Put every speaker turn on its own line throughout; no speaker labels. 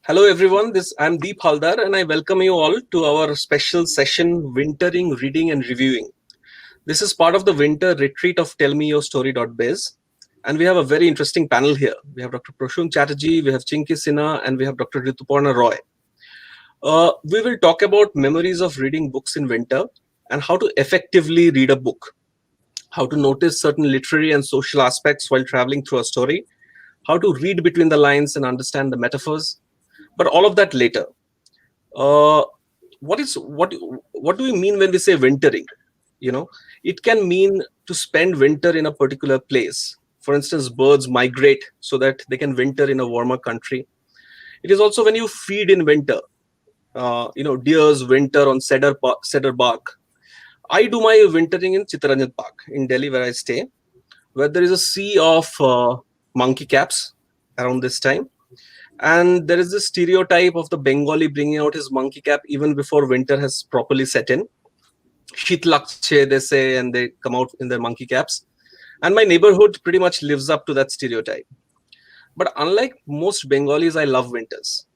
Hello everyone, I'm Deep Halder and I welcome you all to our special session, Wintering, Reading and Reviewing. This is part of the winter retreat of tellmeyourstory.biz, and we have a very interesting panel here. We have Dr. Prasun Chatterjee, we have Chinki, Sinha, and we have Dr. Rituparna Roy. We will talk about memories of reading books in winter and how to effectively read a book, how to notice certain literary and social aspects while traveling through a story, how to read between the lines and understand the metaphors, but all of that later. Uh, what do we mean when we say wintering? It can mean to spend winter in a particular place. For instance, birds migrate so that they can winter in a warmer country. It is also when you feed in winter. Deers winter on cedar bark. I do my wintering in Chittaranjan Park in Delhi, where I stay, where there is a sea of monkey caps around this time. And there is this stereotype of the Bengali bringing out his monkey cap even before winter has properly set in. Sheet lakche, they say, and they come out in their monkey caps. And my neighborhood pretty much lives up to that stereotype. But unlike most Bengalis, I love winters.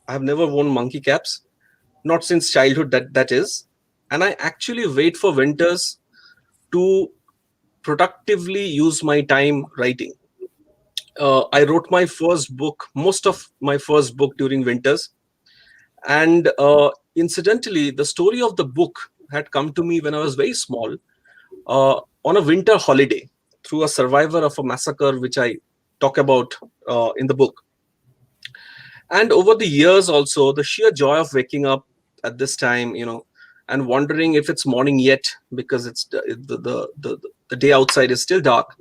I have never worn monkey caps, not since childhood, that is. And I actually wait for winters to productively use my time writing. I wrote my first book, most of my first book during winters. And incidentally, the story of the book had come to me when I was very small on a winter holiday through a survivor of a massacre, which I talk about in the book. And over the years also, the sheer joy of waking up at this time, and wondering if it's morning yet because it's the day outside is still dark,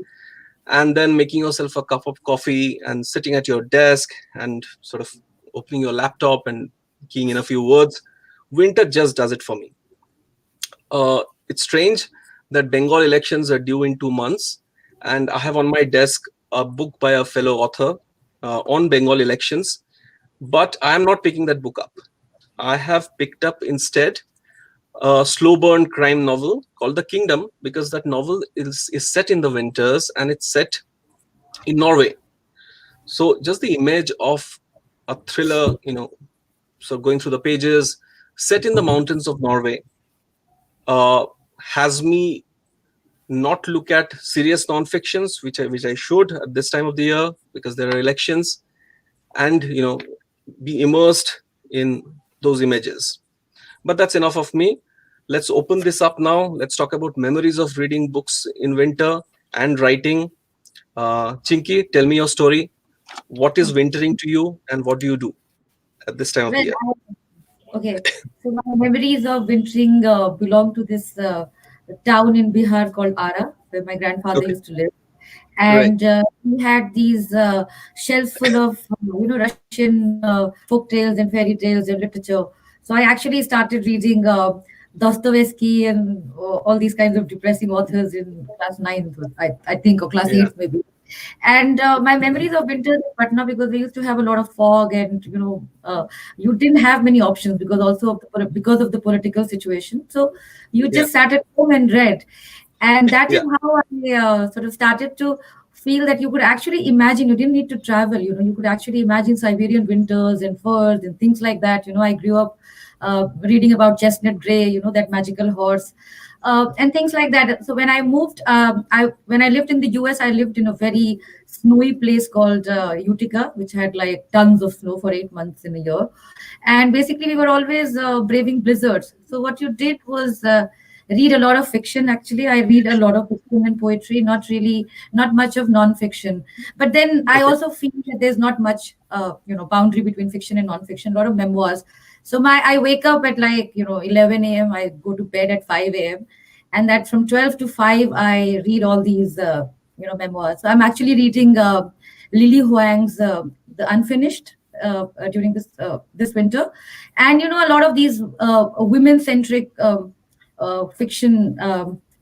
and then making yourself a cup of coffee and sitting at your desk and sort of opening your laptop and keying in a few words. Winter just does it for me. It's strange that Bengal elections are due in 2 months, and I have on my desk a book by a fellow author on Bengal elections, but I am not picking that book up. I have picked up instead a slow burn crime novel called The Kingdom, because that novel is set in the winters and it's set in Norway. So just the image of a thriller, so going through the pages, set in the mountains of Norway, has me not look at serious non-fictions, which I should at this time of the year because there are elections, and be immersed in those images. But that's enough of me. Let's open this up now. Let's talk about memories of reading books in winter and writing. Chinki, tell me your story. What is wintering to you, and what do you do at this time of the year?
Okay, so my memories of wintering belong to this town in Bihar called Ara, where my grandfather used to live. And he had these shelves full of Russian folk tales and fairy tales and literature. So I actually started reading Dostoevsky and all these kinds of depressing authors in class 9, I think, or class 8 maybe. And my memories of winter in Patna, because we used to have a lot of fog, and you didn't have many options because also because of the political situation. So you just sat at home and read, and that is how I sort of started to feel that you could actually imagine. You didn't need to travel. You could actually imagine Siberian winters and furs and things like that. I grew up reading about Chestnut Gray, that magical horse. And things like that. So when I moved, when I lived in the US, I lived in a very snowy place called Utica, which had like tons of snow for 8 months in a year. And basically, we were always braving blizzards. So what you did was read a lot of fiction. Actually, I read a lot of fiction and poetry, not much of non-fiction. But then I also feel that there's not much, boundary between fiction and non-fiction. A lot of memoirs. So I wake up at 11 a.m. I go to bed at 5 a.m. And that from 12 to 5, I read all these, memoirs. So I'm actually reading Lily Huang's The Unfinished during this winter. And, a lot of these women-centric fiction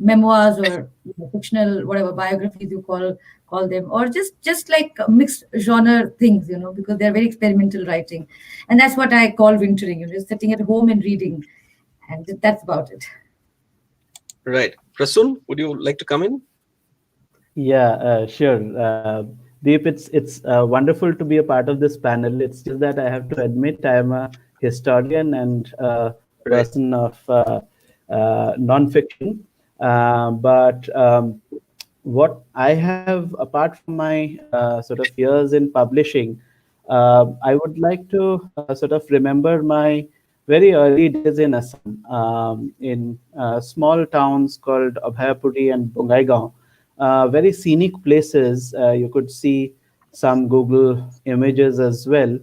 memoirs or fictional, whatever, biographies you call them, or just like mixed genre things, because they're very experimental writing. And that's what I call wintering, just sitting at home and reading. And that's about it.
Right. Prasun, would you like to come in?
Yeah, sure. Deep, it's wonderful to be a part of this panel. It's just that I have to admit I am a historian and a
Right.
person of non-fiction. But what I have, apart from my sort of years in publishing, I would like to sort of remember my very early days in Assam, in small towns called Abhayapuri and Bongaigaon, very scenic places. You could see some Google images as well.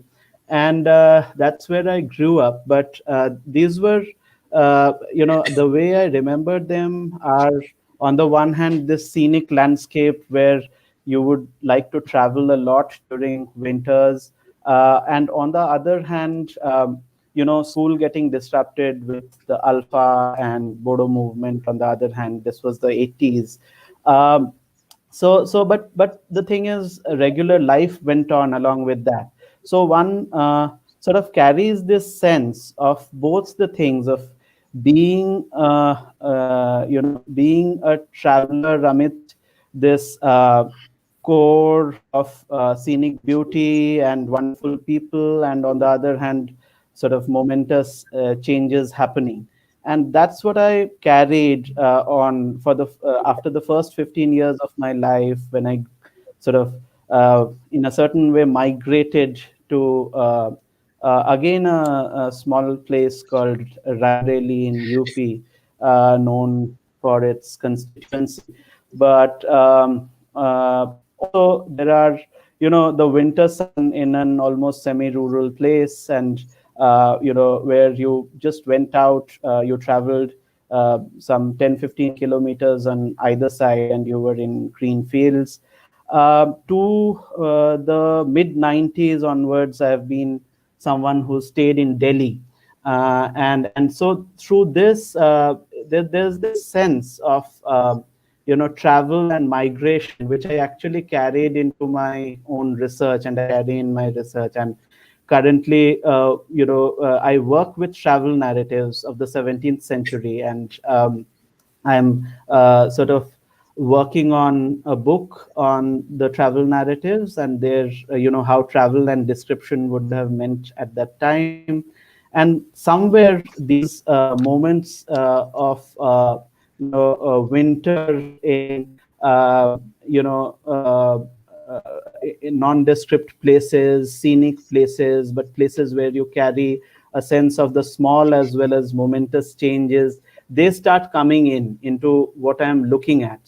And that's where I grew up. But these were, the way I remember them are, on the one hand, this scenic landscape where you would like to travel a lot during winters. And on the other hand, school getting disrupted with the Alpha and Bodo movement. On the other hand, this was the 80s. Um, but the thing is, regular life went on along with that. So one sort of carries this sense of both the things of being being a traveler amidst this core of scenic beauty and wonderful people, and on the other hand, sort of momentous changes happening. And that's what I carried on for the after the first 15 years of my life, when I sort of in a certain way migrated to again a small place called Raebareli in UP, known for its constituency. But also there are, the winter sun in an almost semi-rural place, and where you just went out, you traveled some 10-15 kilometers on either side, and you were in green fields. To the mid 90s onwards, I have been someone who stayed in Delhi. And so through this, there's this sense of travel and migration, which I actually carried into my own research, and I carry in my research. And currently, I work with travel narratives of the 17th century, and I'm sort of working on a book on the travel narratives and their, how travel and description would have meant at that time. And somewhere these moments of winter in, in nondescript places, scenic places, but places where you carry a sense of the small as well as momentous changes, they start coming into what I am looking at.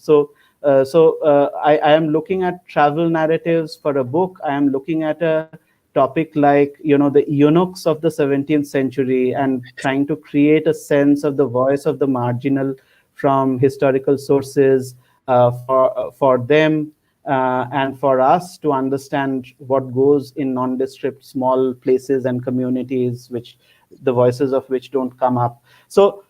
I am looking at travel narratives for a book. I am looking at a topic like, the eunuchs of the 17th century, and trying to create a sense of the voice of the marginal from historical sources, for them, and for us to understand what goes in nondescript small places and communities, which the voices of which don't come up. So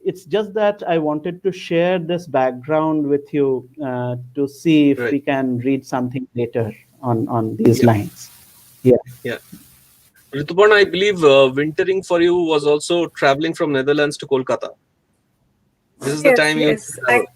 it's just that I wanted to share this background with you, to see if
Right.
we can read something later on these
Yeah.
lines. Yeah.
Yeah. Rituparna, I believe wintering for you was also traveling from Netherlands to Kolkata. This is the
Yes,
time you
yes.
travel.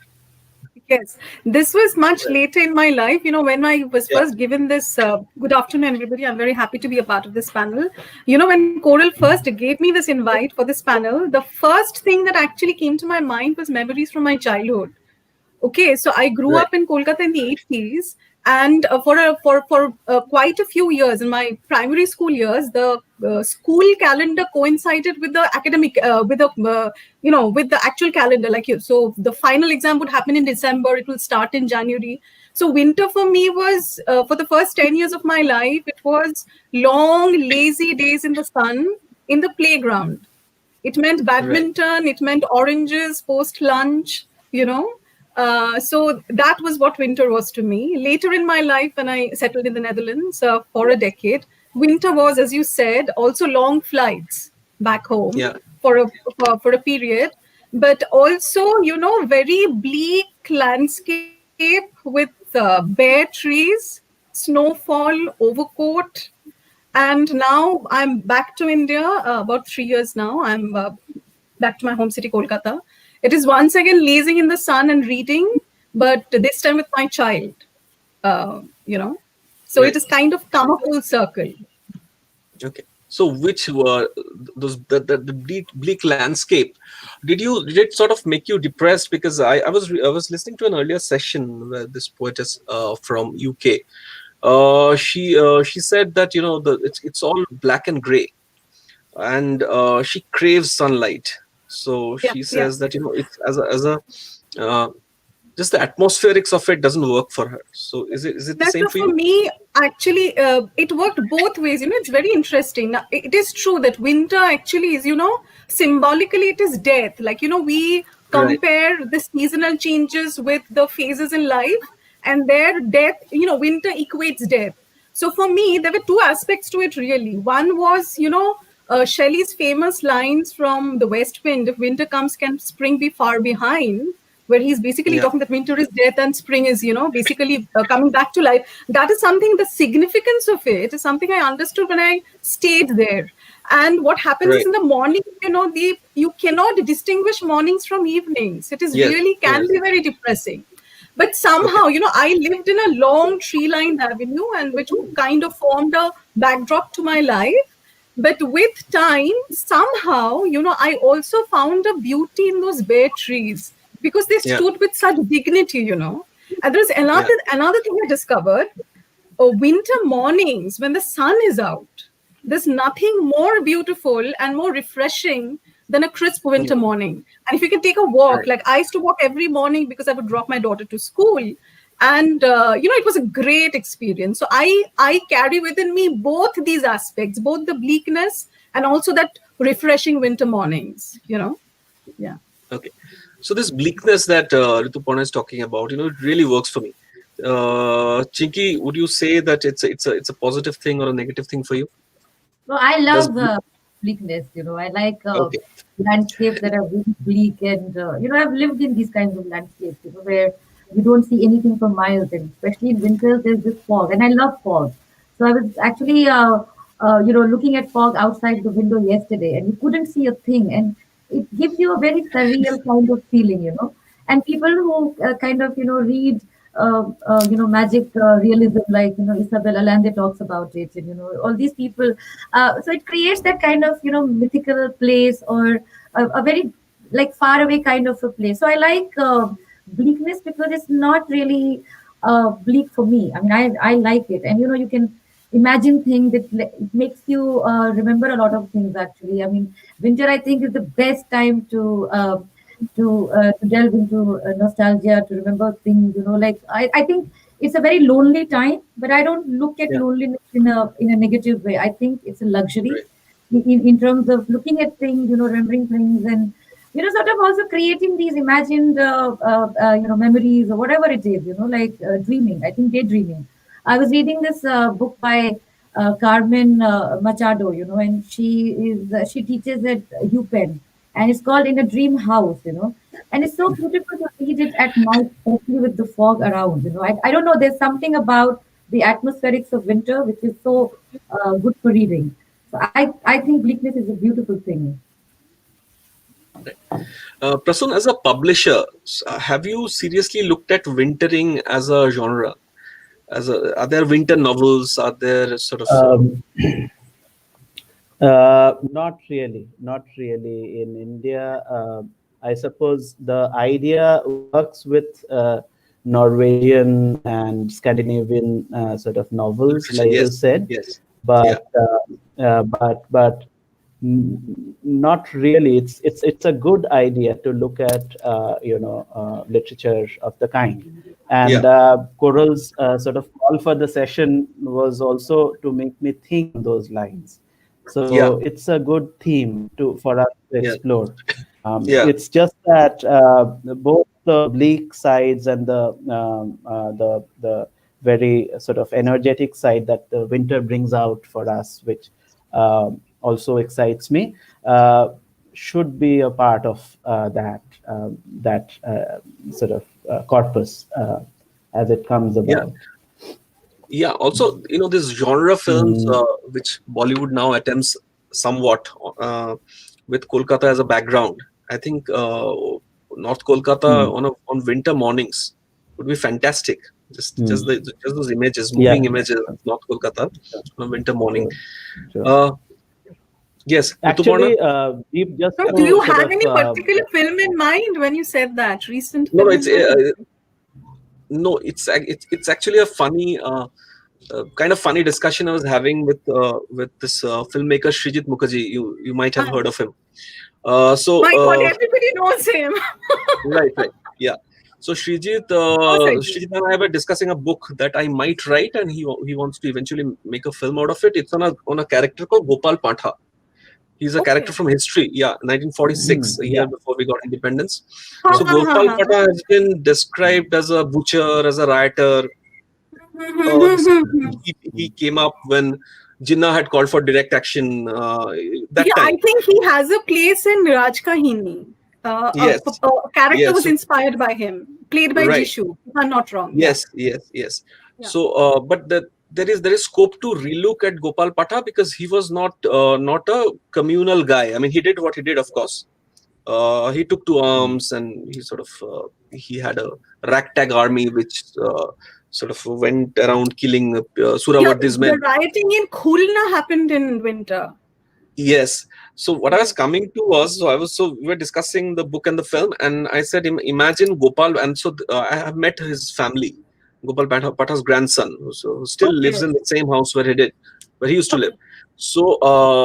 Yes, this was much
Right.
later in my life. When I was
Yeah.
first given this, good afternoon, everybody. I'm very happy to be a part of this panel. When Coral first gave me this invite for this panel, the first thing that actually came to my mind was memories from my childhood. Okay, so I grew
Right.
up in Kolkata in the 80s, and for quite a few years in my primary school years, the school calendar coincided with the academic, with the actual calendar. So the final exam would happen in December. It will start in January. So winter for me was, for the first 10 years of my life, it was long, lazy days in the sun in the playground. It meant
Right.
badminton, it meant oranges post lunch, you know. So that was what winter was to me. Later in my life, when I settled in the Netherlands for a decade, winter was, as you said, also long flights back home
Yeah.
for a period, but also, very bleak landscape with bare trees, snowfall, overcoat, and now I'm back to India, about 3 years now. I'm back to my home city, Kolkata. It is once again lazing in the sun and reading, but this time with my child. you know. So it
Right.
is kind of come a full circle.
Okay. So, which were those the bleak landscape? Did it sort of make you depressed? Because I was listening to an earlier session where this poetess from UK, she said that, you know, it's all black and gray, and she craves sunlight. So
Yeah,
she
yeah.
says that, you know, it's as a uh, just the atmospherics of it doesn't work for her. So is it the
That's
same for
for
you?
me. Actually, it worked both ways. It's very interesting. Now, it is true that winter actually is, symbolically it is death. Like, we
Right.
compare the seasonal changes with the phases in life, and their death, winter equates death. So for me, there were two aspects to it really. One was, Shelley's famous lines from The West Wind: "If winter comes, can spring be far behind?" Where he's basically
Yeah.
talking that winter is death and spring is, basically coming back to life. That is something, the significance of it is something I understood when I stayed there. And what happens is
Right.
in the morning, you cannot distinguish mornings from evenings. It is
Yes.
really can
Yes.
be very depressing. But
Okay.
somehow, I lived in a long tree-lined avenue, and which kind of formed a backdrop to my life. But with time, somehow, I also found a beauty in those bare trees because they
Yeah.
stood with such dignity. And there's
Yeah.
another thing I discovered. Winter mornings when the sun is out, there's nothing more beautiful and more refreshing than a crisp winter
Yeah.
morning. And if you can take a walk,
Right.
like I used to walk every morning because I would drop my daughter to school. And it was a great experience. So I carry within me both these aspects, both the bleakness and also that refreshing winter mornings. Yeah.
Okay. So this bleakness that Rituparna is talking about, you know, it really works for me. Chinky, would you say that it's a positive thing or a negative thing for you?
So I
Does
love bleakness. I like
okay.
landscapes that are really bleak, and I've lived in these kinds of landscapes. Where you don't see anything for miles, and especially in winters, there's this fog, and I love fog. So I was actually, looking at fog outside the window yesterday, and you couldn't see a thing, and it gives you a very surreal kind of feeling. And people who kind of read magic realism, like Isabel Allende talks about it, and all these people. So it creates that kind of mythical place, or a very like far away kind of a place. So I like bleakness because it's not really bleak for me. I mean, I like it, and you can imagine things. It makes you remember a lot of things. Actually, I mean, winter I think is the best time to delve into nostalgia, to remember things. Like I think it's a very lonely time, but I don't look at
Yeah.
loneliness in a negative way. I think it's a luxury
Right.
in terms of looking at things, remembering things, and sort of also creating these imagined memories or whatever it is, like dreaming. I think daydreaming. I was reading this book by Carmen Machado, and she teaches at UPenn, and it's called In a Dream House, and it's so beautiful to read it at night, especially with the fog around. I don't know. There's something about the atmospherics of winter which is so good for reading. So I think bleakness is a beautiful thing.
Prasun, as a publisher, have you seriously looked at wintering as a genre? Are there winter novels? Are there sort of
Um, not really, not really. In India, I suppose the idea works with Norwegian and Scandinavian sort of novels,
literature?
like you
Yes.
said,
Yes. Yeah.
but not really. It's a good idea to look at literature of the kind.
Yeah.
And Coral's sort of call for the session was also to make me think on those lines.
Yeah.
So it's a good theme for us to
Yeah.
explore.
Yeah.
It's just that both the bleak sides and the very sort of energetic side that the winter brings out for us, which also excites me, should be a part of that sort of corpus as it comes
Yeah.
about.
Yeah. Also, you know, this genre films,
Mm,
which Bollywood now attempts somewhat uh, with Kolkata as a background. I think North Kolkata
mm,
on winter mornings would be fantastic. Just those images,
Yeah.
moving images of North Kolkata on a winter morning.
Sure.
Yes,
Actually,
Rituparna?
Deep, just
So, do
to
you
sort
have
of
any particular film in mind when you said that? Recent
No,
film
it's
in mind?
no, it's actually a funny kind of funny discussion I was having with this filmmaker Srijit Mukherjee. You might have heard of him.
My God, everybody knows him.
Right, yeah. So Srijit,
Of course I do.
Srijit and I were discussing a book that I might write, and he wants to eventually make a film out of it. It's on a character called Gopal Patha. He's a character
Okay.
from history. Yeah, 1946, a year before we got independence.
Ha,
So
ha, ha,
Gopal
ha.
Patha has been described as a butcher, as a rioter. He came up when Jinnah had called for direct action that
Yeah, I
time.
think he has a place in Raj Kahini.
Yes,
A character
yes,
was
so,
inspired by him, played by
right.
Jishu, if I'm not wrong.
Yes.
Yeah.
So, but there is scope to relook at Gopal Patha because he was not a communal guy. I mean, he did what he did, of course. He took to arms, and he had a ragtag army which sort of went around killing Suravardi's men.
The rioting in Khulna happened in winter.
Yes. So what I was coming to was, we were discussing the book and the film, and I said, imagine Gopal, and so I have met his family, Gopal Patha's grandson, who still lives in the same house where he used to live. So,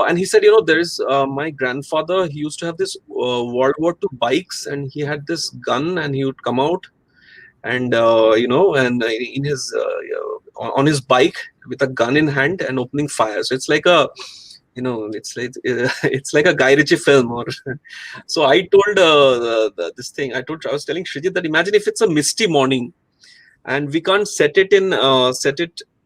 and he said, there is my grandfather. He used to have this World War II bikes, and he had this gun, and he would come out, and and in his on his bike with a gun in hand and opening fire. So it's like a it's like a Guy Ritchie film. Or so I told I was telling Srijit that imagine if it's a misty morning and we can't set it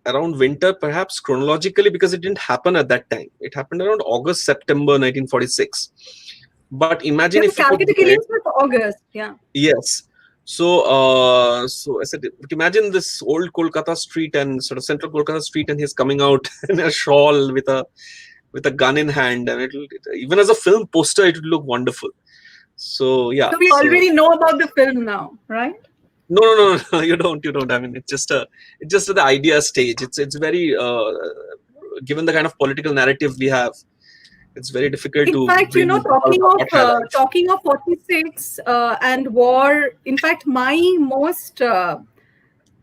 around winter, perhaps chronologically, because it didn't happen at that time. It happened around August, September 1946. But imagine if
Calcutta Killings was August. Yeah.
Yes. So I said, but imagine this old Kolkata street and sort of central Kolkata street, and he's coming out in a shawl with a gun in hand, and even as a film poster, it would look wonderful. So yeah.
So we already know about the film now, right?
No, you don't. I mean, it's just at the idea stage. It's very given the kind of political narrative we have, it's very difficult to.
In fact, talking of 46 and war. In fact, my most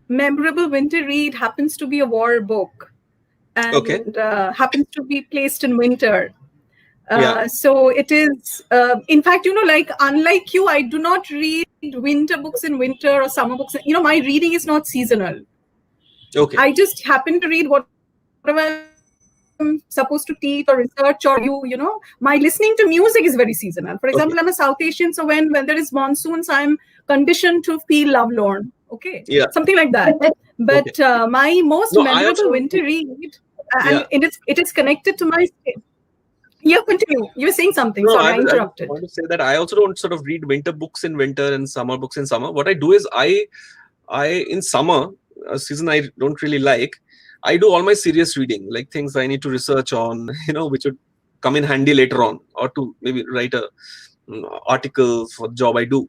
memorable winter read happens to be a war book, and happens to be placed in winter. So it is. In fact, like unlike you, I do not read winter books in winter or summer books. My reading is not seasonal.
Okay.
I just happen to read whatever I'm supposed to teach or research, or my listening to music is very seasonal. For example, I'm a South Asian, so when there is monsoons, I'm conditioned to feel lovelorn. Okay, something like that. But my most memorable winter read, and it is connected to my. Yeah, continue. You were saying something. Sorry, I interrupted.
I want to say that I also don't sort of read winter books in winter and summer books in summer. What I do is I in summer, a season I don't really like, I do all my serious reading, like things I need to research on, which would come in handy later on, or to maybe write a article for the job I do.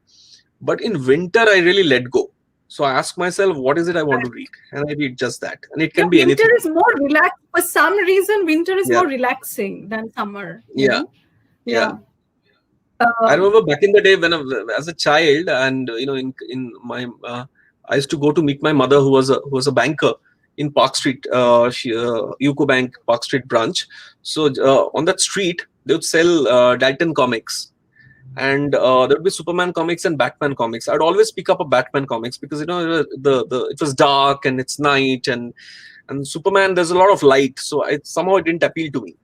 But in winter, I really let go. So I ask myself, what is it I want to read? And I read just that. And it can be anything.
Winter is more relaxed. For some reason, winter is more relaxing than summer.
Yeah.
I
remember back in the day when as a child, and in my I used to go to meet my mother, who was a banker in Park Street, UCO Bank Park Street branch. So on that street, they would sell Dalton comics. And there would be Superman comics and Batman comics. I'd always pick up a Batman comics because it was dark and it's night, and Superman, there's a lot of light, so somehow it didn't appeal to me.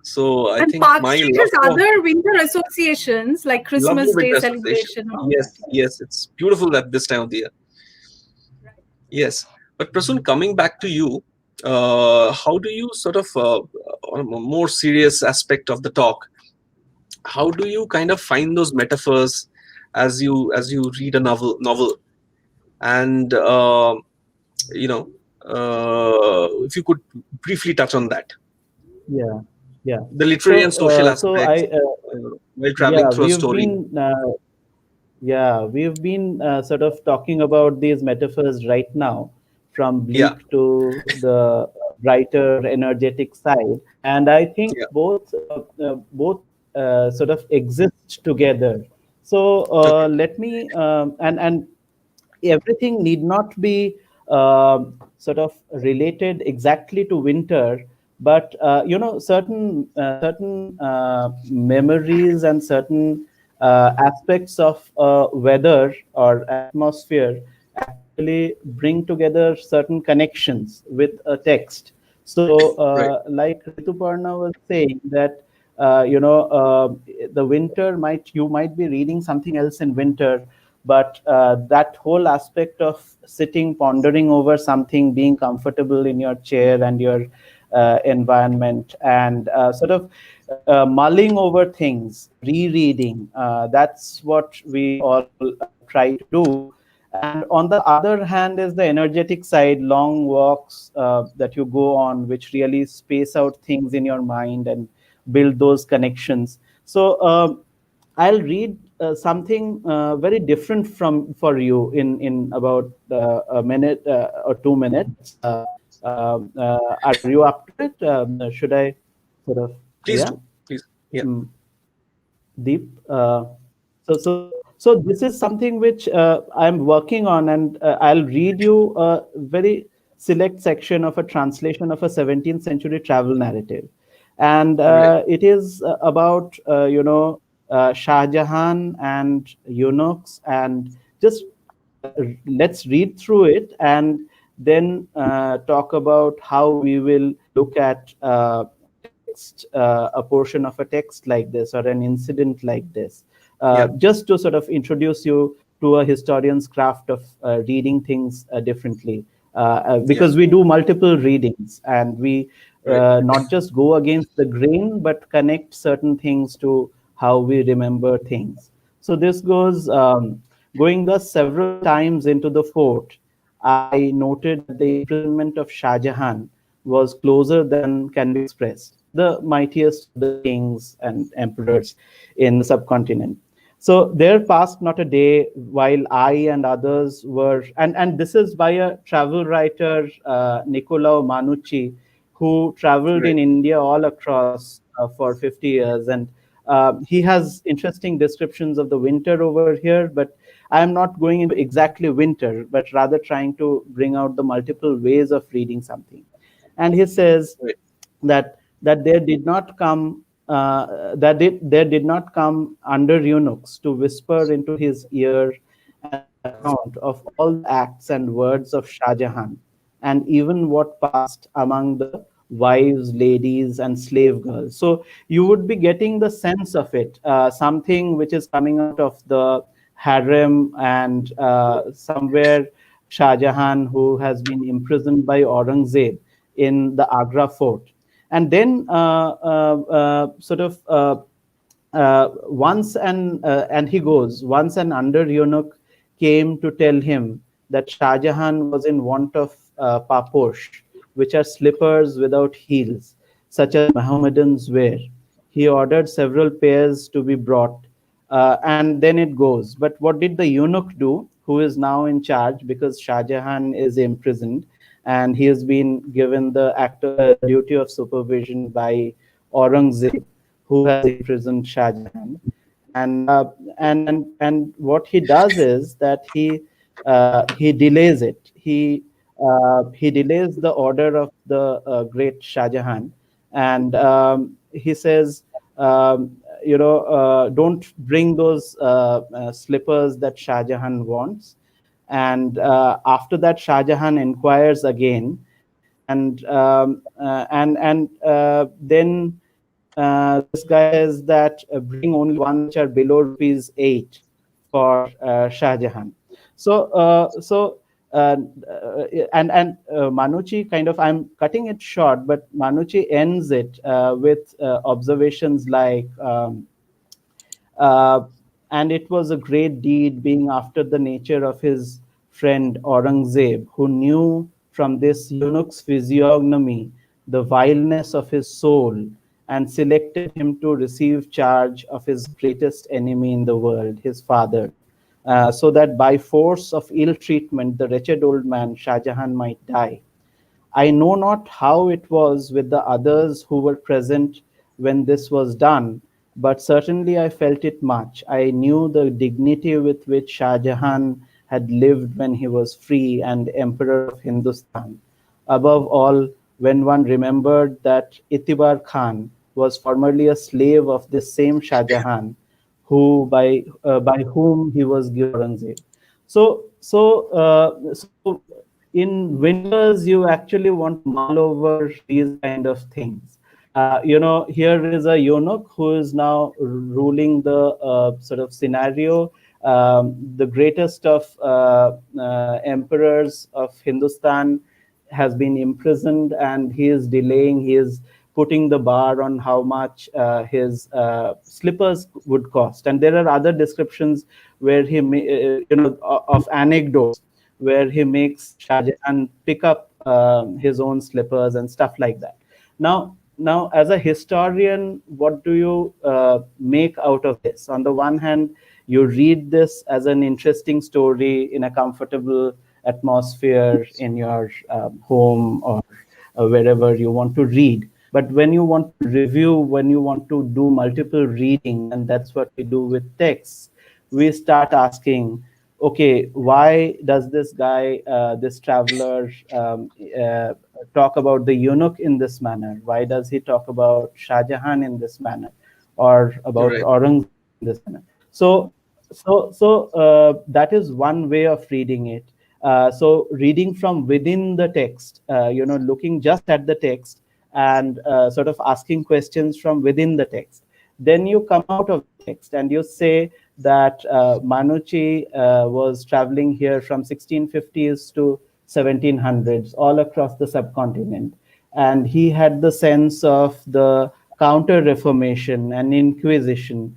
So I think
Park Street has other winter associations like Christmas Day celebration.
Yes, it's beautiful at this time of the year. Yes, but Prasun, coming back to you, how do you sort of on a more serious aspect of the talk? How do you kind of find those metaphors as you read a novel? And if you could briefly touch on that.
Yeah.
The literary and social aspects while traveling through a story.
Yeah, we've been sort of talking about these metaphors right now, from
Yeah,
bleak to the brighter, energetic side, and I think
yeah.
both sort of exist together. So
Okay,
let me and everything need not be sort of related exactly to winter, but certain memories and certain aspects of weather or atmosphere actually bring together certain connections with a text. So
right,
like Rituparna was saying that the winter might you might be reading something else in winter, but that whole aspect of sitting pondering over something, being comfortable in your chair and your environment, and sort of mulling over things, rereading, that's what we all try to do. And on the other hand is the energetic side, long walks that you go on, which really space out things in your mind and build those connections. So I'll read something very different from for you in about a minute or 2 minutes. Are you up to it? Should I sort of,
please
yeah?
do, please. Yeah,
Mm. Deep. So this is something which I'm working on, and I'll read you a very select section of a translation of a 17th century travel narrative, and
right.
it is about Shah Jahan and eunuchs, and just let's read through it and then talk about how we will look at a text, a portion of a text like this or an incident like this,
Yeah,
just to sort of introduce you to a historian's craft of reading things differently.
yeah,
Because we do multiple readings and we
right.
not just go against the grain, but connect certain things to how we remember things. So this goes. Going thus several times into the fort, I noted that the imprisonment of Shah Jahan was closer than can be expressed, the mightiest of the kings and emperors in the subcontinent. So there passed not a day while I and others were, and this is by a travel writer, Niccolò Manucci, who traveled
Right.
in India all across for 50 years. And he has interesting descriptions of the winter over here, but I'm not going into exactly winter, but rather trying to bring out the multiple ways of reading something. And he says
Right.
that there did not come there did not come under eunuchs to whisper into his ear an account of all the acts and words of Shah Jahan, and even what passed among the wives, ladies, and slave girls. So you would be getting the sense of it, something which is coming out of the harem, and somewhere Shah Jahan, who has been imprisoned by Aurangzeb in the Agra fort. And then and he goes, once an under eunuch came to tell him that Shah Jahan was in want of paposh, which are slippers without heels, such as Mohammedans wear. He ordered several pairs to be brought, and then it goes. But what did the eunuch do, who is now in charge because Shah Jahan is imprisoned, and he has been given the duty of supervision by Aurangzeb, who has imprisoned Shah Jahan. And what he does is that he delays it. He delays the order of the great Shah Jahan, and he says, don't bring those slippers that Shah Jahan wants. And after that, Shah Jahan inquires again, and then this guy says that bring only one which are below rupees 8 for Shah Jahan. So Manucci kind of, I'm cutting it short, but Manucci ends it with observations like. Uh, and it was a great deed, being after the nature of his friend Aurangzeb, who knew from this eunuch's physiognomy the vileness of his soul, and selected him to receive charge of his greatest enemy in the world, his father. so that by force of ill treatment the wretched old man Shah Jahan might die. I know not how it was with the others who were present when this was done, but certainly I felt it much. I knew the dignity with which Shah Jahan had lived when he was free and Emperor of Hindustan. Above all, when one remembered that Itibar Khan was formerly a slave of this same Shah Jahan, who by whom he was given Aurangzeb. So in winters you actually want to mull over these kind of things. Here is a eunuch who is now ruling the sort of scenario. The greatest of emperors of Hindustan has been imprisoned, and he is delaying. He is putting the bar on how much his slippers would cost. And there are other descriptions where of anecdotes where he makes Shah Jahan pick up his own slippers and stuff like that. Now, as a historian, what do you make out of this? On the one hand, you read this as an interesting story in a comfortable atmosphere in your home or wherever you want to read. But when you want to review, when you want to do multiple reading, and that's what we do with texts, we start asking, okay, why does this guy, this traveler, talk about the eunuch in this manner? Why does he talk about Shah Jahan in this manner, or about
Right.
Aurangzeb in this manner? That is one way of reading it. So reading from within the text, looking just at the text and sort of asking questions from within the text. Then you come out of the text and you say that Manuchi was traveling here from 1650s to 1700s all across the subcontinent. And he had the sense of the counter reformation and inquisition,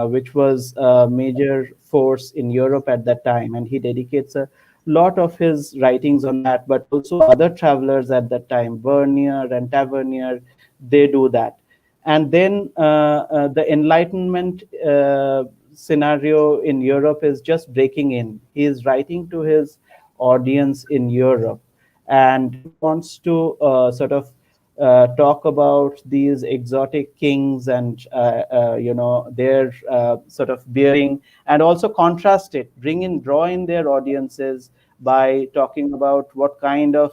which was a major force in Europe at that time. And he dedicates a lot of his writings on that, but also other travelers at that time, Bernier and Tavernier, they do that. And then the Enlightenment scenario in Europe is just breaking in. He is writing to his audience in Europe, and he wants to sort of talk about these exotic kings and their sort of bearing, and also contrast it, draw in their audiences by talking about what kind of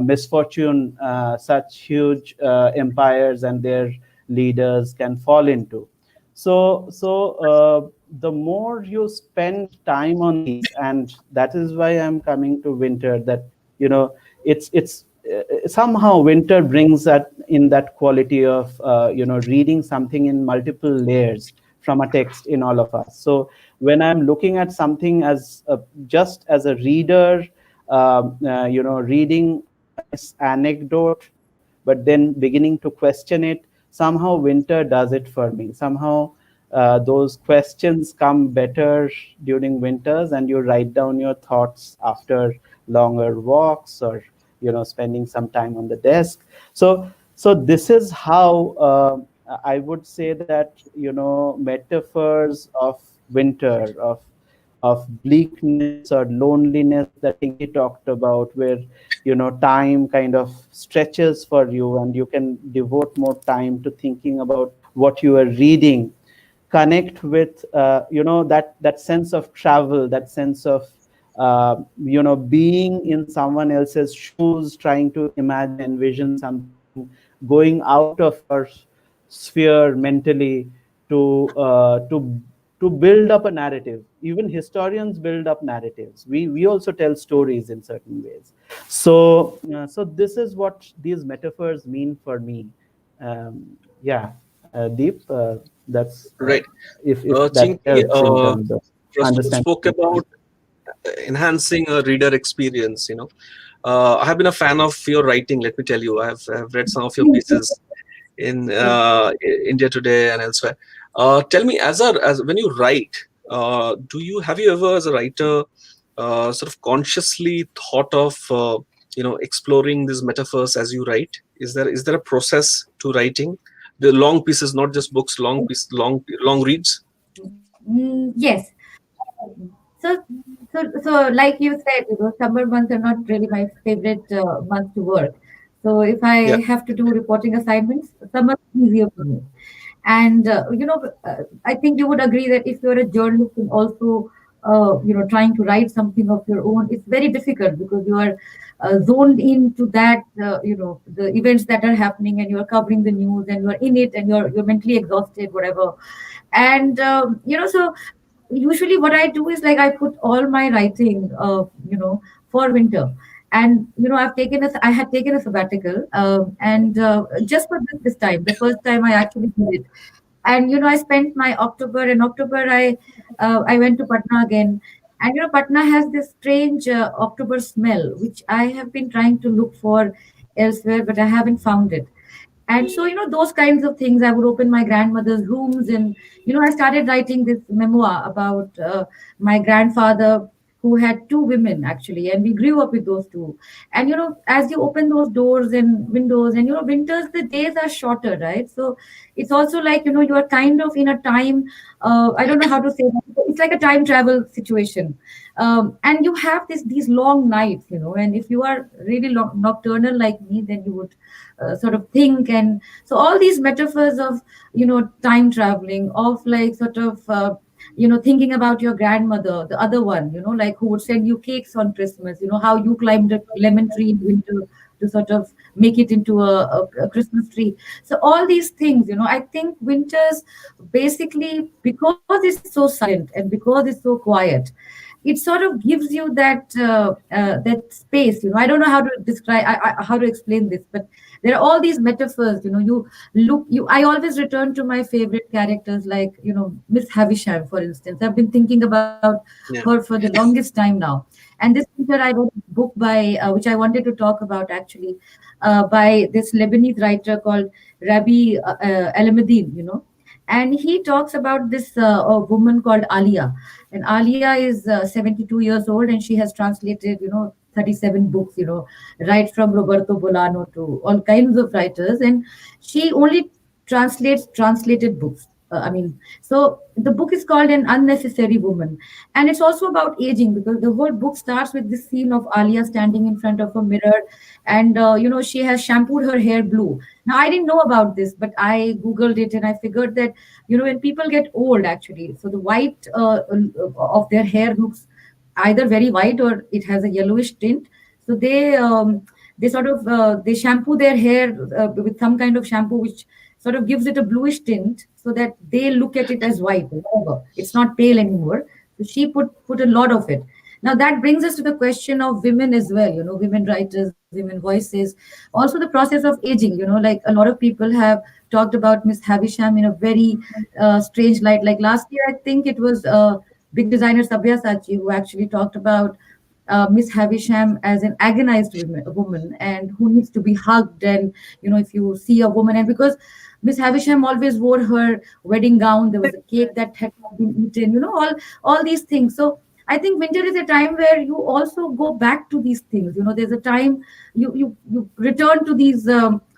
misfortune such huge empires and their leaders can fall into. So the more you spend time on these, and that is why I'm coming to winter, that it's somehow winter brings that in that quality of reading something in multiple layers from a text in all of us. So when I'm looking at something as just as a reader, reading a nice anecdote, but then beginning to question it, somehow winter does it for me. Somehow those questions come better during winters, and you write down your thoughts after longer walks, or spending some time on the desk. So this is how I would say that metaphors of winter, of bleakness or loneliness that Chinki talked about, where time kind of stretches for you and you can devote more time to thinking about what you are reading, connect with that sense of travel, that sense of being in someone else's shoes, trying to imagine, envision something, going out of your sphere mentally to build up a narrative. Even historians build up narratives. We also tell stories in certain ways. So this is what these metaphors mean for me. Yeah, Deep, that's
Right.
if that
Chinky,
helps in terms of
Prasun
understanding
spoke
the point.
about enhancing a reader experience. I have been a fan of your writing. Let me tell you, I have read some of your pieces in India Today and elsewhere. Tell me, as when you write, have you ever, as a writer, sort of consciously thought of exploring these metaphors as you write? Is there a process to writing the long pieces, not just books, long reads?
Yes. So, so like you said, summer months are not really my favorite month to work. So if
Yeah.
I have to do reporting assignments, summer is easier for me. And I think you would agree that if you're a journalist and also trying to write something of your own, it's very difficult because you are zoned into that the events that are happening, and you're covering the news, and you're in it, and you're mentally exhausted, whatever. And so usually what I do is like I put all my writing for winter. And I had taken a sabbatical, and just for this time, the first time I actually did it. And I spent my October. In October I went to Patna again. And Patna has this strange October smell, which I have been trying to look for elsewhere, but I haven't found it. And so those kinds of things, I would open my grandmother's rooms. And I started writing this memoir about my grandfather, who had two women actually, and we grew up with those two. And as you open those doors and windows, and winters, the days are shorter, right? So it's also like you are kind of in a time, I don't know how to say that. It's like a time travel situation. And you have these long nights, and if you are really nocturnal like me, then you would sort of think. And so all these metaphors of time traveling, of like sort of thinking about your grandmother, the other one, like who would send you cakes on Christmas, how you climbed a lemon tree in winter to sort of make it into a Christmas tree. So all these things, I think winters, basically, because it's so silent and because it's so quiet, it sort of gives you that space. I don't know how to describe, how to explain this, but there are all these metaphors. I always return to my favorite characters, like Miss Havisham, for instance. I've been thinking about her
Yeah.
for the longest time now. And this winter I read a book by which I wanted to talk about actually, by this Lebanese writer called Rabbi Alameddin. And he talks about this a woman called Alia. And Alia is 72 years old, and she has translated 37 books, right from Roberto Bolano to all kinds of writers. And she only translates translated books. I mean, so the book is called An Unnecessary Woman. And it's also about aging, because the whole book starts with this scene of Alia standing in front of a mirror. And she has shampooed her hair blue. Now, I didn't know about this, but I Googled it, and I figured that, when people get old, actually, so the white of their hair looks either very white or it has a yellowish tint. So they sort of they shampoo their hair with some kind of shampoo which sort of gives it a bluish tint, so that they look at it as white. Whatever. It's not pale anymore. So she put a lot of it. Now that brings us to the question of women as well. Women writers, women voices, also the process of aging. Like a lot of people have talked about Miss Havisham in a very strange light. Like last year, I think it was big designer Sabya Sachi who actually talked about Miss Havisham as an agonized woman, and who needs to be hugged. And if you see a woman, and because Miss Havisham always wore her wedding gown, there was a cake that had not been eaten. All these things. So I think winter is a time where you also go back to these things. There's a time you return to these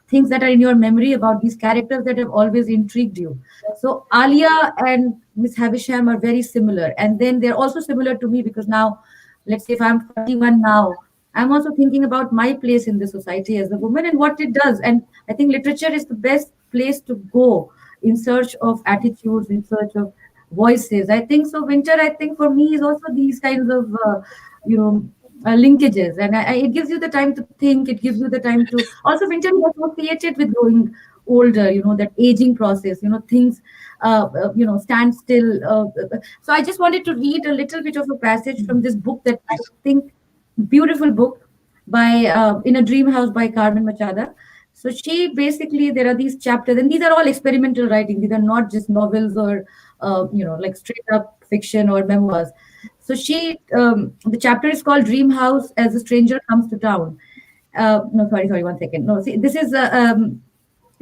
things that are in your memory, about these characters that have always intrigued you. So Alia and Miss Havisham are very similar, and then they're also similar to me, because now, let's say if I'm 41 now, I'm also thinking about my place in the society as a woman and what it does. And I think literature is the best place to go in search of attitudes, in search of voices. I think so. Winter, I think for me, is also these kinds of, you know, linkages. And it gives you the time to think. It gives you the time to. Also, winter is associated with growing older. That aging process. Things, stand still. So I just wanted to read a little bit of a passage from this book that I
Please.
think beautiful book by In a Dream House by Carmen Machada. So she basically, there are these chapters, and these are all experimental writing. These are not just novels or like straight up fiction or memoirs. So the chapter is called Dream House as a Stranger Comes to Town. No, sorry, 1 second. No, see, this is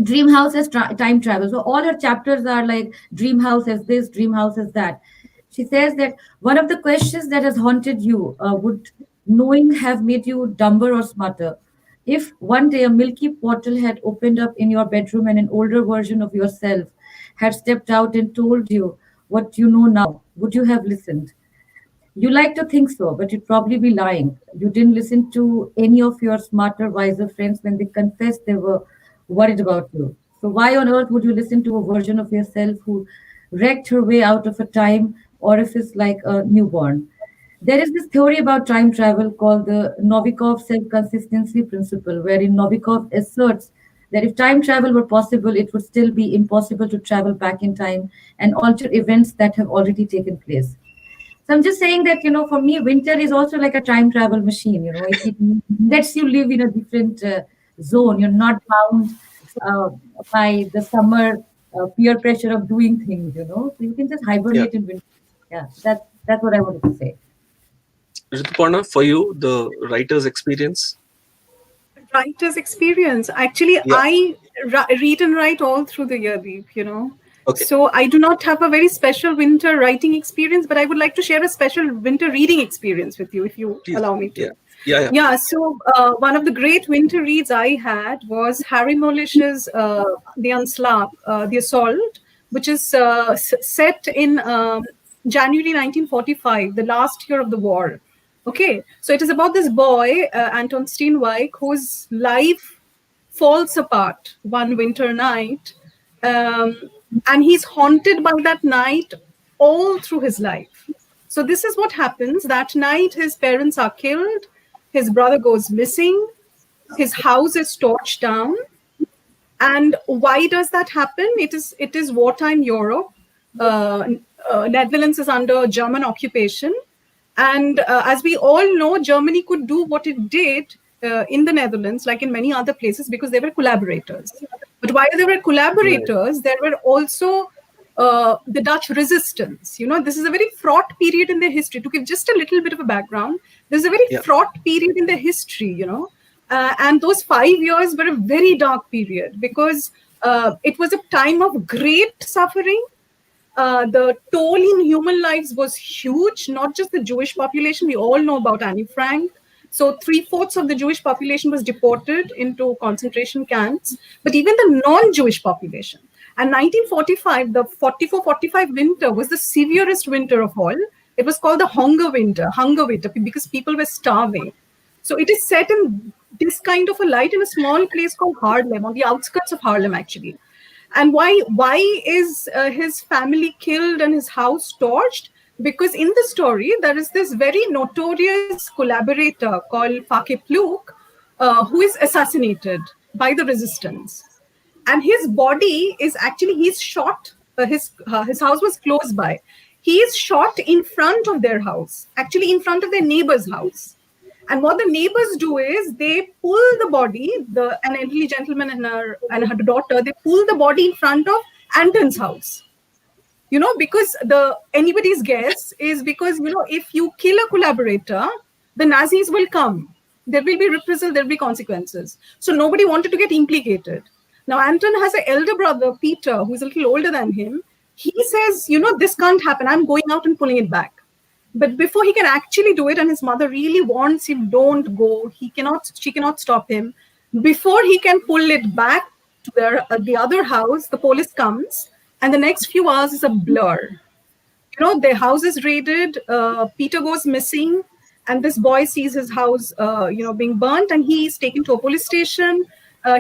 Dream House as time travel. So all her chapters are like Dream House as this, Dream House as that. She says that one of the questions that has haunted you, would knowing have made you dumber or smarter? If one day a milky portal had opened up in your bedroom and an older version of yourself had stepped out and told you, what you know now, would you have listened? You like to think so, but you'd probably be lying. You didn't listen to any of your smarter, wiser friends when they confessed they were worried about you. So, why on earth would you listen to a version of yourself who wrecked her way out of a time orifice like a newborn? There is this theory about time travel called the Novikov self consistency principle, wherein Novikov asserts that if time travel were possible, it would still be impossible to travel back in time and alter events that have already taken place. So I'm just saying that, for me, winter is also like a time travel machine. It lets you live in a different zone. You're not bound uh, by the summer peer pressure of doing things. So you can just
Yeah.
hibernate in winter. Yeah, that's what I wanted to say.
Rituparna, for you, the writer's experience?
Writer's experience. Actually,
Yeah.
I read and write all through the year, Deep.
Okay.
So I do not have a very special winter writing experience, but I would like to share a special winter reading experience with you, if you
Please.
allow me
Yeah.
to.
Yeah. Yeah.
Yeah, so one of the great winter reads I had was Harry Mulish's The Onslaught, The Assault, which is set in January 1945, the last year of the war. Okay, so it is about this boy, Anton Steenwijk, whose life falls apart one winter night, um, and he's haunted by that night all through his life. So this is what happens. That night, his parents are killed, his brother goes missing, his house is torched down. And why does that happen? It is wartime Europe. Uh, Netherlands is under German occupation, and as we all know, Germany could do what it did in the Netherlands, like in many other places, because they were collaborators. But while they were
Right.
collaborators, there were also the Dutch resistance. This is a very fraught period in their history. To give just a little bit of a background, this is a very
Yeah.
fraught period in their history. And those 5 years were a very dark period because it was a time of great suffering. The toll in human lives was huge, not just the Jewish population. We all know about Anne Frank. So, three-fourths of the Jewish population was deported into concentration camps, but even the non Jewish population. And 1945, the 44-45 winter was the severest winter of all. It was called the hunger winter, because people were starving. So it is set in this kind of a light in a small place called Haarlem, on the outskirts of Haarlem, actually. And why is his family killed and his house torched? Because in the story, there is this very notorious collaborator called Fake Pluk, who is assassinated by the resistance. And his body is actually, he's shot. His house was close by. He is shot in front of their house, actually in front of their neighbor's house. And what the neighbors do is they pull the body, an elderly gentleman and her daughter, they pull the body in front of Anton's house. Because anybody's guess is because, if you kill a collaborator, the Nazis will come. There will be reprisal, there will be consequences. So nobody wanted to get implicated. Now, Anton has an elder brother, Peter, who's a little older than him. He says, this can't happen. I'm going out and pulling it back. But before he can actually do it, and his mother really wants him, don't go. She cannot stop him. Before he can pull it back to the other house, the police comes, and the next few hours is a blur. Their house is raided. Peter goes missing, and this boy sees his house, being burnt, and he's taken to a police station.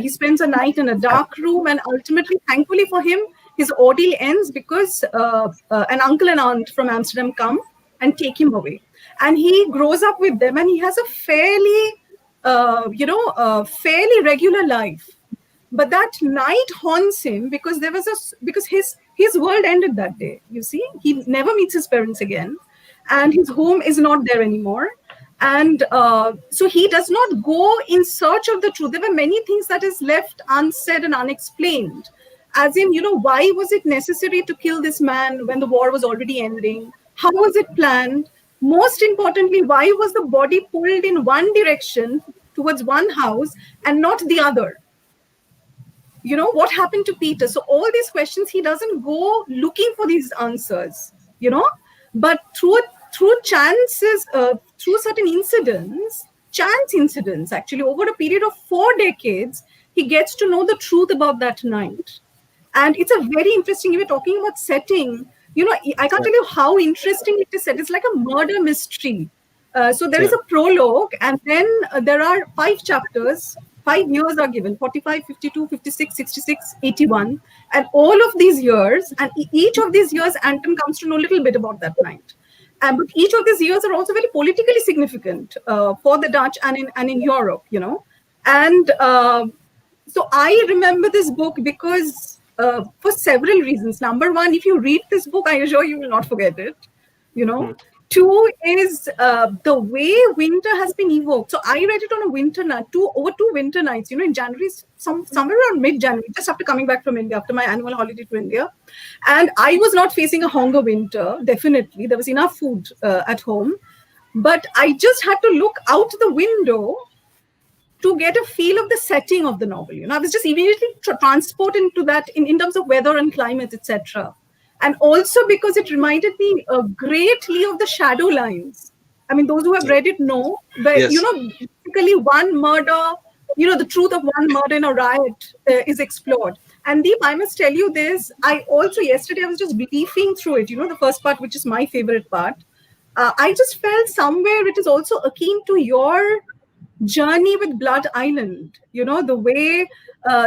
He spends a night in a dark room, and ultimately, thankfully for him, his ordeal ends because an uncle and aunt from Amsterdam come and take him away. And he grows up with them, and he has a fairly regular life. But that night haunts him because because his world ended that day. You see, he never meets his parents again, and his home is not there anymore. And so he does not go in search of the truth. There were many things that is left unsaid and unexplained. As in, why was it necessary to kill this man when the war was already ending? How was it planned? Most importantly, why was the body pulled in one direction towards one house and not the other? What happened to Peter? So all these questions, he doesn't go looking for these answers, but through chances, through certain chance incidents, actually, over a period of 4 decades, he gets to know the truth about that night. And it's a very interesting, you were talking about setting, I can't tell you how interesting it is said. It's like a murder mystery. So there is
Yeah.
a prologue, and then there are 5 chapters. 5 years are given: 45, 52, 56, 66, 81. And all of these years, and each of these years, Anton comes to know a little bit about that night. But each of these years are also very politically significant for the Dutch and in Europe, And so I remember this book because for several reasons. Number one, if you read this book, I assure you will not forget it. You know.
Hmm.
Two is the way winter has been evoked. So I read it on a winter night, over 2 winter nights. In January, somewhere around mid-January, just after coming back from India, after my annual holiday to India, and I was not facing a hunger winter. Definitely, there was enough food at home, but I just had to look out the window to get a feel of the setting of the novel. I was just immediately transported into that in terms of weather and climate, etc. And also because it reminded me greatly of the shadow lines. I mean, those who have read it know, but
Yes.
basically one murder, the truth of one murder in a riot is explored. And Deep, I must tell you this. I also, yesterday, I was just leafing through it, the first part, which is my favorite part. I just felt somewhere it is also akin to your journey with Blood Island. The way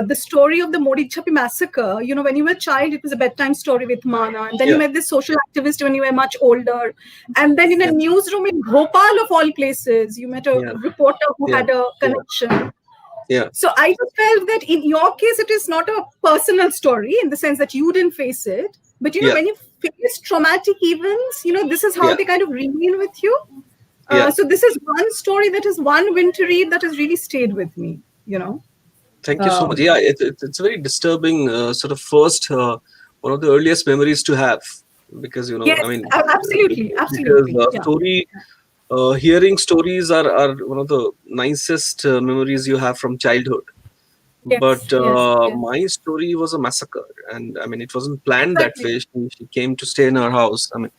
the story of the Modichapi massacre, when you were a child, it was a bedtime story with Mana. And then you
Yeah.
met this social activist when you were much older. And then in a
Yeah.
newsroom in Bhopal, of all places, you met a
Yeah.
reporter who
Yeah.
had a
Yeah.
connection.
Yeah.
So I just felt that in your case, it is not a personal story in the sense that you didn't face it. But,
Yeah.
when you face traumatic events, this is how
Yeah.
they kind of remain with you.
Yeah.
So this is one story that is one winter read that has really stayed with me.
Thank you so much.
Um,
Yeah, it's a very disturbing sort of first one of the earliest memories to have, because I
yes,
mean,
absolutely,
because
absolutely. Yeah.
story hearing stories are one of the nicest memories you have from childhood. But
Yes, yes, yes.
my story was a massacre, and I mean, it wasn't planned that
Exactly.
way. She came to stay in our house. I mean,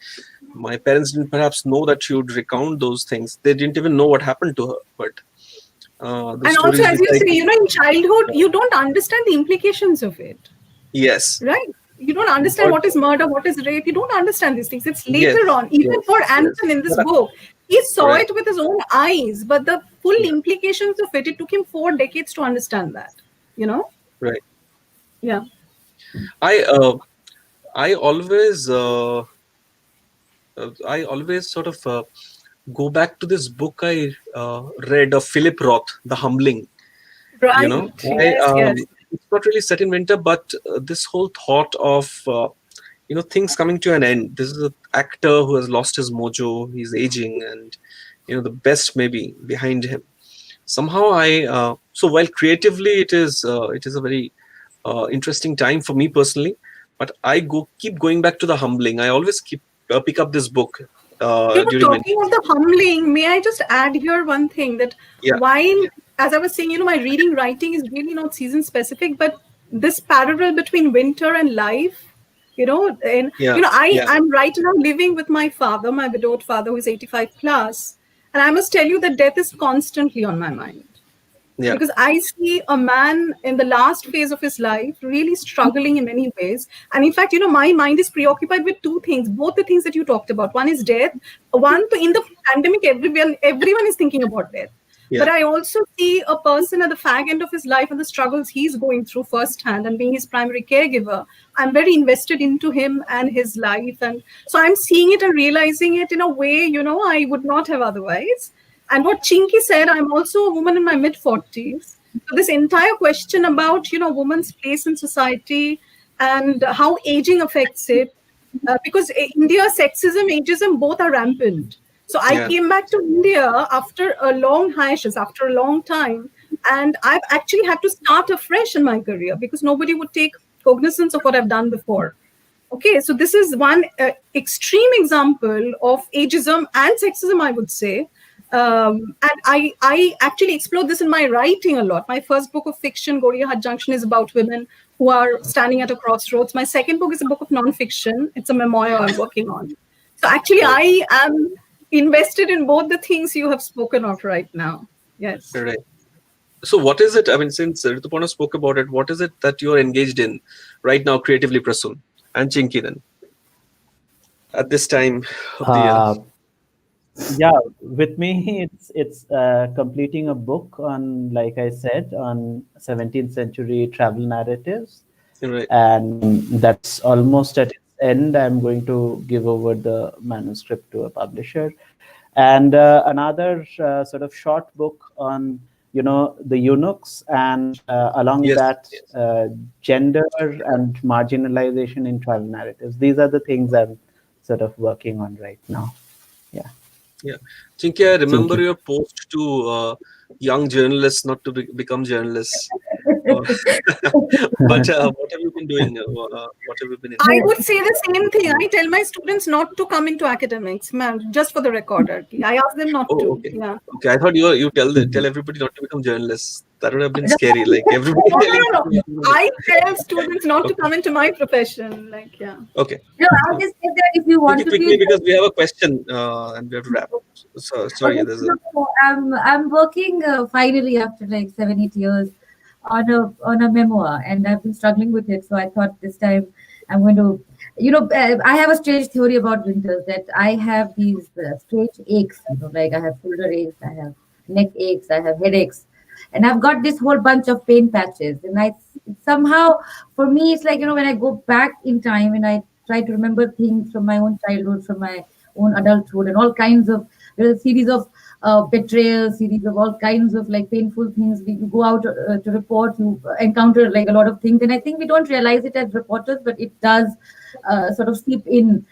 my parents didn't perhaps know that she would recount those things. They didn't even know what happened to her. But the
And also,
stories
as
which
you
I
say, in childhood, you don't understand the implications of it,
yes,
right? You don't understand
but
what is murder, what is rape. You don't understand these things. It's later
yes,
on. Even
yes,
for
yes,
Anton in this book, he saw
right,
it with his own eyes, but the full
yeah,
implications of it took him 4 decades to understand that. You know?
right.
Yeah.
I uh, I always I always sort of go back to this book I read of Philip Roth, The Humbling.
Right.
I
Yes, yes.
it's not really set in winter, but this whole thought of things coming to an end. This is an actor who has lost his mojo. He's aging, and the best maybe behind him. Somehow so while creatively it is a very interesting time for me personally, but I keep going back to The Humbling. I always keep pick up this book during
Talking
winter.
of the humbling, may I just add here one thing that
Yeah,
while, as I was saying, my reading writing is really not season specific, but this parallel between winter and life, and
yeah, yeah,
I'm right now living with my father, my widowed father, who is 85 plus, and I must tell you that death is constantly on my mind
yeah,
because I see a man in the last phase of his life really struggling in many ways. And in fact, my mind is preoccupied with two things, both the things that you talked about. One is death. One, in the pandemic, everyone is thinking about death.
yeah,
But I also see a person at the fag end of his life and the struggles he's going through firsthand, and being his primary caregiver, I'm very invested into him and his life. And so I'm seeing it and realizing it in a way, I would not have otherwise. And what Chinki said, I'm also a woman in my mid 40s. So this entire question about, women's place in society and how aging affects it, because India, sexism, ageism, both are rampant. So I
yeah,
came back to India after a long hiatus, after a long time, and I've actually had to start afresh in my career because nobody would take cognizance of what I've done before. Okay, so this is one extreme example of ageism and sexism, I would say. And I actually explored this in my writing a lot. My first book of fiction, Goriya Hut Junction, is about women who are standing at a crossroads. My second book is a book of nonfiction. It's a memoir I'm working on. So actually,
right,
I am invested in both the things you have spoken of right now. Yes.
right. So what is it? I mean, since Rituparna spoke about it, what is it that you're engaged in right now creatively, Prasun and Chinky then? at this time of the year?
Uh, yeah, with me, it's completing a book on, like I said, on 17th century travel narratives,
Right.
and that's almost at its end. I'm going to give over the manuscript to a publisher, and another sort of short book on, the eunuchs, and along
Yes.
that, gender and marginalization in travel narratives. These are the things I'm sort of working on right now. Yeah,
Yeah. Chinky, I remember
Chinky.
your post to young journalists not to become journalists. Uh, but what have you been doing? What have you been
I
into?
would say the same thing. I tell my students not to come into academics, ma'am, just for the recorder. I ask them not
Oh,
to.
okay.
Yeah.
Okay. I thought you tell everybody not to become journalists. That would have been scary. Like everybody
No,
telling
no, no,
people
no.
not to become.
I tell students not to
Okay.
come into my profession. Like, yeah.
Okay.
No, I just said that if you want
Quickly,
to be.
quickly, because we have a question and we have to wrap. So sorry.
Okay,
There's a
so I'm working finally after like 7 8 years on a memoir, and I've been struggling with it. So I thought this time I'm going to, I have a strange theory about winters that I have these strange aches. Like I have shoulder aches, I have neck aches, I have headaches, and I've got this whole bunch of pain patches. And I somehow, for me, it's like when I go back in time and I try to remember things from my own childhood, from my own adulthood, and all kinds of series of betrayals, series of all kinds of like painful things. You go out to report, you encounter like a lot of things, and I think we don't realize it as reporters, but it does sort of seep in.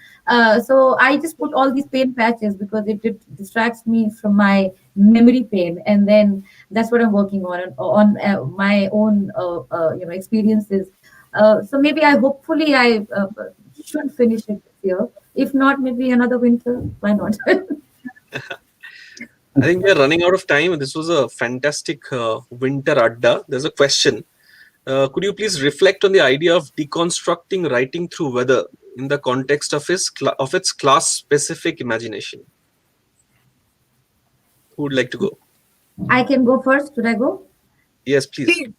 So I just put all these pain patches because it distracts me from my memory pain, and then that's what I'm working on my own experiences. So maybe I should finish it this year. If not, maybe another winter. Why not?
I think we are running out of time. This was a fantastic winter adda. There's a question. Could you please reflect on the idea of deconstructing writing through weather in the context of its class-specific imagination? Who would like to go?
I can go first. Should I go?
Yes, please.
Please.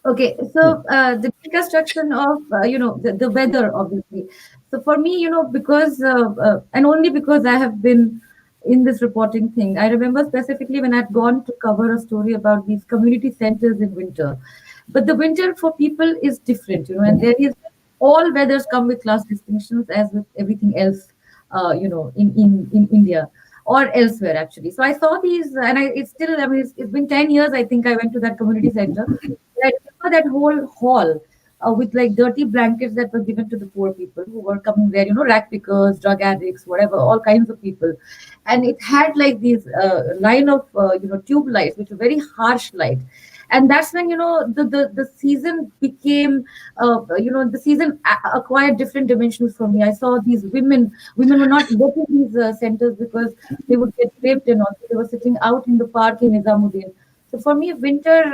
Okay, so the deconstruction of the weather, obviously. So for me, because and only because I have been in this reporting thing, I remember specifically when I'd gone to cover a story about these community centers in winter. But the winter for people is different, and there is all weathers come with class distinctions as with everything else, in India or elsewhere actually. So I saw these, and it's still, I mean, it's been 10 years. I think I went to that community center. I remember that whole hall with like dirty blankets that were given to the poor people who were coming there, rack pickers, drug addicts, whatever, all kinds of people. And it had like these line of, tube lights, which were very harsh light. And that's when, the season became, the season acquired different dimensions for me. I saw these women were not getting these centers because they would get raped and all. They were sitting out in the park in Nizamuddin. So for me, winter,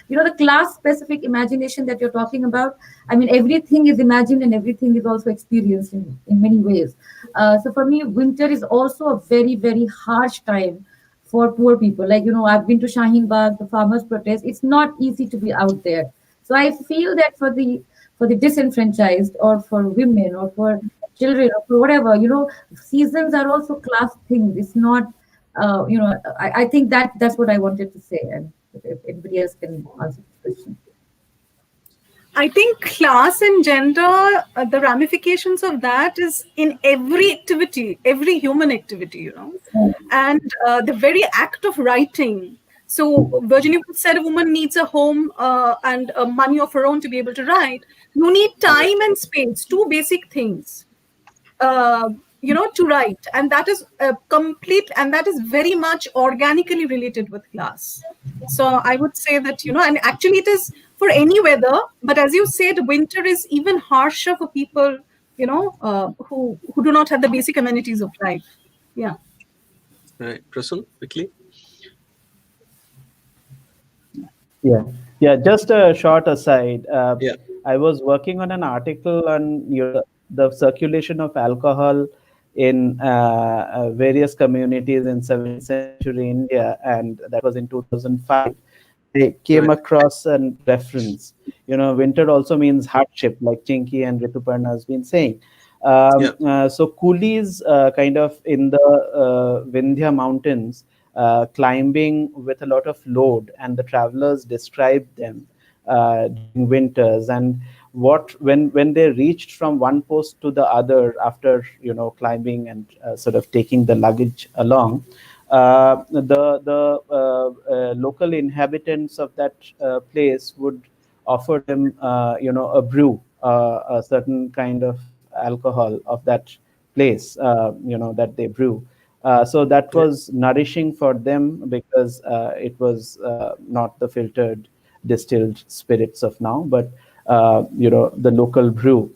the class-specific imagination that you're talking about, I mean, everything is imagined and everything is also experienced in many ways. So for me, winter is also a very, very harsh time for poor people. Like, I've been to Shaheen Bagh, the farmers' protest. It's not easy to be out there. So I feel that for the disenfranchised or for women or for children or for whatever, seasons are also class things. It's not I think that's what I wanted to say, and if anybody else can answer this question.
I think class and gender, the ramifications of that is in every activity, every human activity. And the very act of writing. So, Virginia Woolf said a woman needs a home and money of her own to be able to write. You need time and space, two basic things. To write, and that is complete, and that is very much organically related with class. So I would say that, and actually it is for any weather, but as you said, winter is even harsher for people, who do not have the basic amenities of life. Yeah.
Right, Prasun, quickly.
Yeah, yeah. Just a short aside.
Yeah.
I was working on an article on the circulation of alcohol in various communities in 17th century India, and that was in 2005. I came
Right.
across a reference. Winter also means hardship, like Chinki and Rituparna has been saying.
Yeah.
So coolies kind of in the Vindhya mountains climbing with a lot of load, and the travelers described them during winters. And what when they reached from one post to the other after climbing and sort of taking the luggage along, the local inhabitants of that place would offer them a brew, a certain kind of alcohol of that place, that they brew. So that
Yeah.
was nourishing for them because it was not the filtered distilled spirits of now, but the local brew,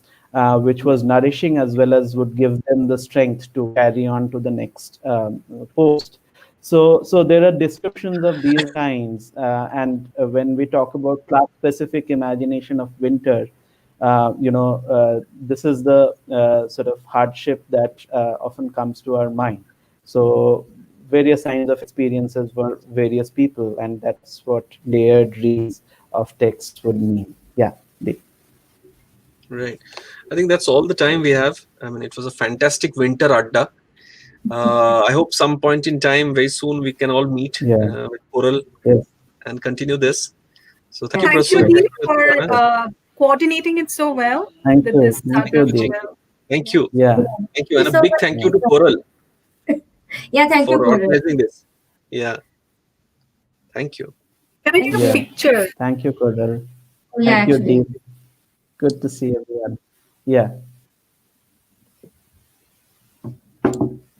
which was nourishing as well as would give them the strength to carry on to the next post. So there are descriptions of these kinds, and when we talk about class-specific imagination of winter, this is the sort of hardship that often comes to our mind. So various kinds of experiences for various people, and that's what layered reads of text would mean. Yeah.
Right. I think that's all the time we have. I mean, it was a fantastic winter adda. I hope some point in time, very soon, we can all meet
Yeah.
with Coral
Yes.
and continue this. So thank you,
Yeah,
Thank you,
Prasun.
Sure.
Deep,
Thank you,
for
Rituparna.
coordinating it so well
Thank
with
you.
this
Thank
Thank
you,
saga
you,
as
Deep.
Chinki.
well.
Thank you.
Yeah.
Thank you.
thank
And
you
a
so
big
much.
thank you
Yeah.
to Coral
Yeah, thank you,
for
Gaurav.
organizing this. Yeah. Thank you.
Can I
Thank
get a
you.
Yeah.
picture?
Thank you, Kodal.
Oh, yeah,
Thank you,
actually.
Deep. Good to see everyone. Yeah.